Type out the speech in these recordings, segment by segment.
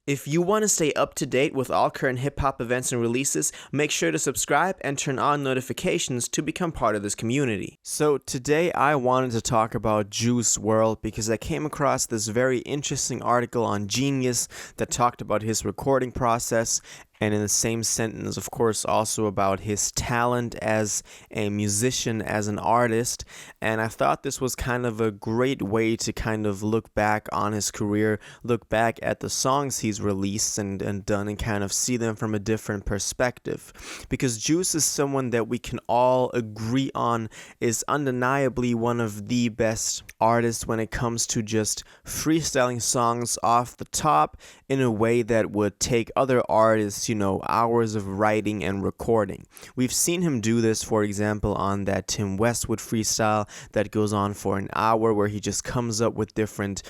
If you want to stay up to date with all current hip hop events and releases, make sure to subscribe and turn on notifications to become part of this community. So today I wanted to talk about Juice WRLD because I came across this very interesting article on Genius that talked about his recording process, and in the same sentence, of course, also about his talent as a musician, as an artist. And I thought this was kind of a great way to kind of look back on his career, look back at the songs he's released and done, and kind of see them from a different perspective. Because Juice is someone that we can all agree on is undeniably one of the best artists when it comes to just freestyling songs off the top in a way that would take other artists, hours of writing and recording. We've seen him do this, for example, on that Tim Westwood freestyle that goes on for an hour, where he just comes up with different,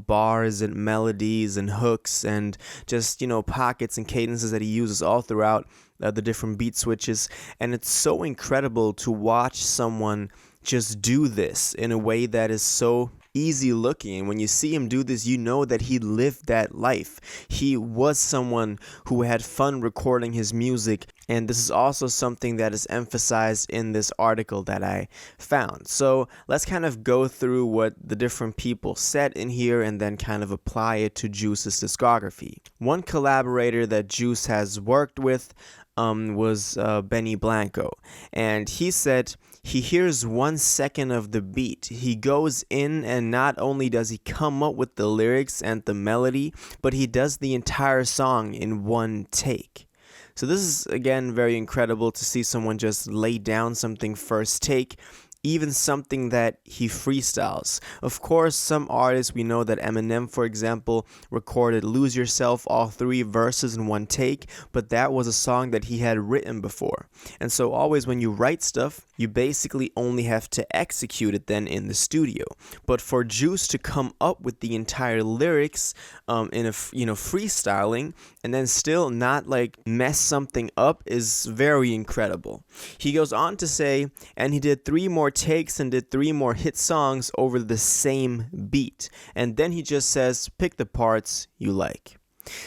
bars and melodies and hooks and just, pockets and cadences that he uses all throughout the different beat switches. And it's so incredible to watch someone just do this in a way that is so easy looking. And when you see him do this, you know that he lived that life. He was someone who had fun recording his music, and this is also something that is emphasized in this article that I found. So let's kind of go through what the different people said in here and then kind of apply it to Juice's discography. One collaborator that Juice has worked with was Benny Blanco, and he said he hears 1 second of the beat. He goes in, and not only does he come up with the lyrics and the melody, but he does the entire song in one take. So this is, again, very incredible to see someone just lay down something first take, even something that he freestyles. Of course, some artists, we know that Eminem, for example, recorded Lose Yourself, all 3 verses in one take, but that was a song that he had written before. And so always when you write stuff, you basically only have to execute it then in the studio. But for Juice to come up with the entire lyrics in a freestyling, and then still not mess something up, is very incredible. He goes on to say, and he did 3 more takes and did 3 more hit songs over the same beat. And then he just says, pick the parts you like.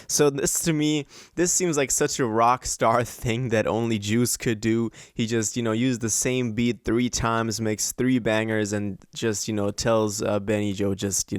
So this, to me, this seems like such a rock star thing that only Juice could do. He just, used the same beat 3 times, makes 3 bangers, and just, tells Benny Joe, just,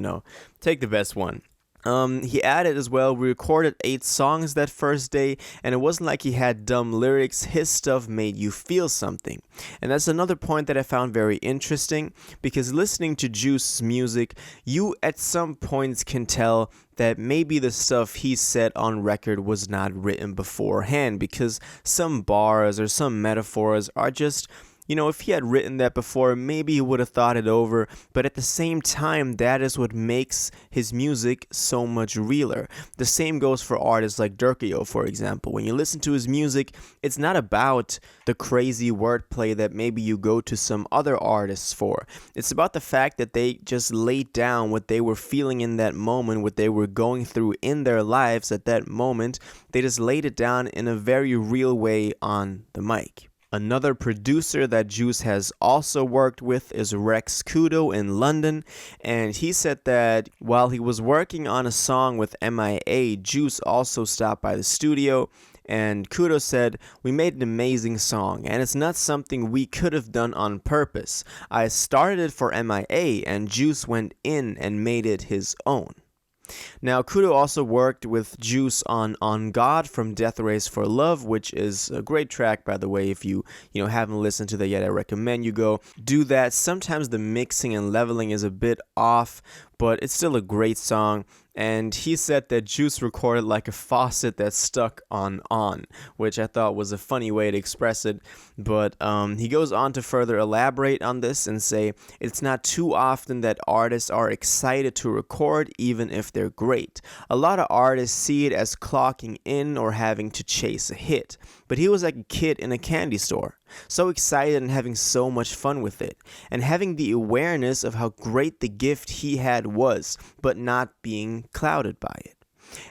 take the best one. He added as well, we recorded 8 songs that first day, and it wasn't like he had dumb lyrics. His stuff made you feel something. And that's another point that I found very interesting, because listening to Juice's music, you at some points can tell that maybe the stuff he said on record was not written beforehand, because some bars or some metaphors are just, if he had written that before, maybe he would have thought it over, but at the same time, that is what makes his music so much realer. The same goes for artists like Durkio, for example. When you listen to his music, it's not about the crazy wordplay that maybe you go to some other artists for. It's about the fact that they just laid down what they were feeling in that moment, what they were going through in their lives at that moment. They just laid it down in a very real way on the mic. Another producer that Juice has also worked with is Rex Kudo in London, and he said that while he was working on a song with MIA, Juice also stopped by the studio, and Kudo said, we made an amazing song, and it's not something we could have done on purpose. I started it for MIA, and Juice went in and made it his own. Now, Kudo also worked with Juice on God from Death Race for Love, which is a great track, by the way. If you haven't listened to that yet, I recommend you go do that. Sometimes the mixing and leveling is a bit off, but it's still a great song. And he said that Juice recorded like a faucet that's stuck on, which I thought was a funny way to express it. But he goes on to further elaborate on this and say, it's not too often that artists are excited to record, even if they're great. A lot of artists see it as clocking in or having to chase a hit. But he was like a kid in a candy store, so excited and having so much fun with it, and having the awareness of how great the gift he had was, but not being clouded by it.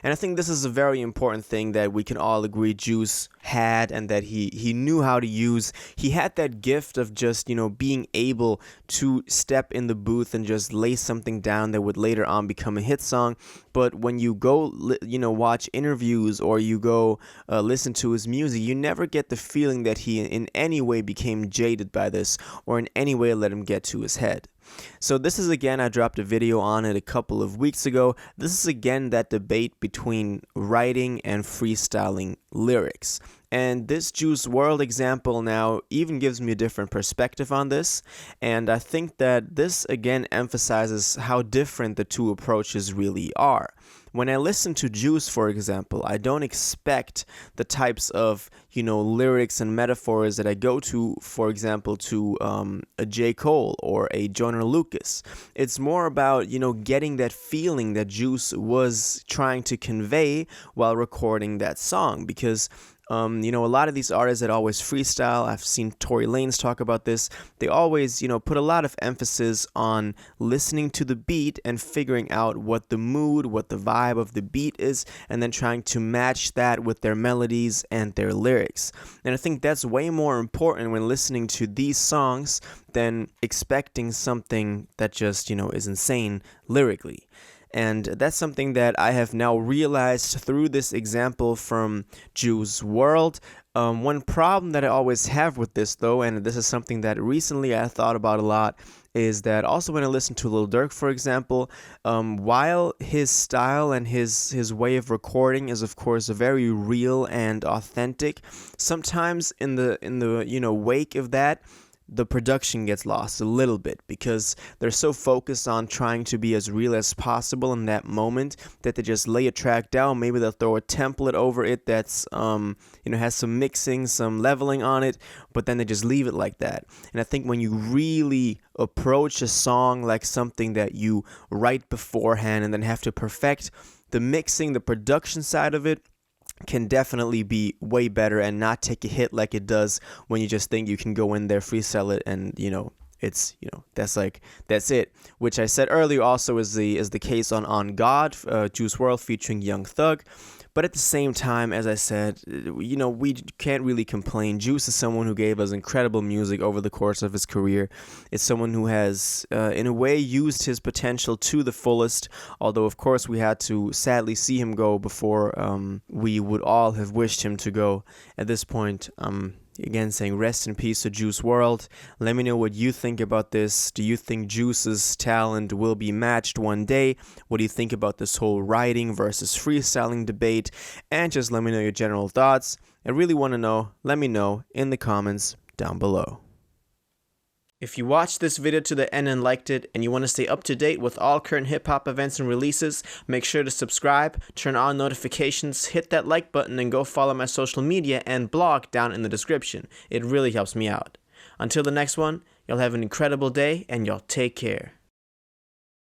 And I think this is a very important thing that we can all agree Juice had, and that he knew how to use. He had that gift of just, being able to step in the booth and just lay something down that would later on become a hit song. But when you go, watch interviews, or you go listen to his music, you never get the feeling that he in any way became jaded by this, or in any way let him get to his head. So this is, again, I dropped a video on it a couple of weeks ago. This is, again, that debate between writing and freestyling lyrics. And this Juice WRLD example now even gives me a different perspective on this. And I think that this, again, emphasizes how different the two approaches really are. When I listen to Juice, for example, I don't expect the types of, lyrics and metaphors that I go to, for example, to a J. Cole or a Joyner Lucas. It's more about, getting that feeling that Juice was trying to convey while recording that song. Because a lot of these artists that always freestyle, I've seen Tory Lanez talk about this, they always, put a lot of emphasis on listening to the beat and figuring out what the mood, what the vibe of the beat is, and then trying to match that with their melodies and their lyrics. And I think that's way more important when listening to these songs than expecting something that just, is insane lyrically. And that's something that I have now realized through this example from Juice WRLD. One problem that I always have with this, though, and this is something that recently I thought about a lot, is that also when I listen to Lil Durk, for example, while his style and his way of recording is, of course, very real and authentic, sometimes in the wake of that, the production gets lost a little bit, because they're so focused on trying to be as real as possible in that moment that they just lay a track down. Maybe they'll throw a template over it that's has some mixing, some leveling on it, but then they just leave it like that. And I think when you really approach a song like something that you write beforehand and then have to perfect the mixing, the production side of it, can definitely be way better and not take a hit like it does when you just think you can go in there, freestyle it, and it's that's it. Which I said earlier also is the case on God, Juice WRLD featuring Young Thug. But at the same time, as I said, we can't really complain. Juice is someone who gave us incredible music over the course of his career. It's someone who has, in a way, used his potential to the fullest. Although, of course, we had to sadly see him go before we would all have wished him to go. At this point, again, saying rest in peace to Juice WRLD. Let me know what you think about this. Do you think Juice's talent will be matched one day? What do you think about this whole writing versus freestyling debate? And just let me know your general thoughts. I really want to know. Let me know in the comments down below. If you watched this video to the end and liked it, and you want to stay up to date with all current hip-hop events and releases, make sure to subscribe, turn on notifications, hit that like button, and go follow my social media and blog down in the description. It really helps me out. Until the next one, y'all have an incredible day, and y'all take care.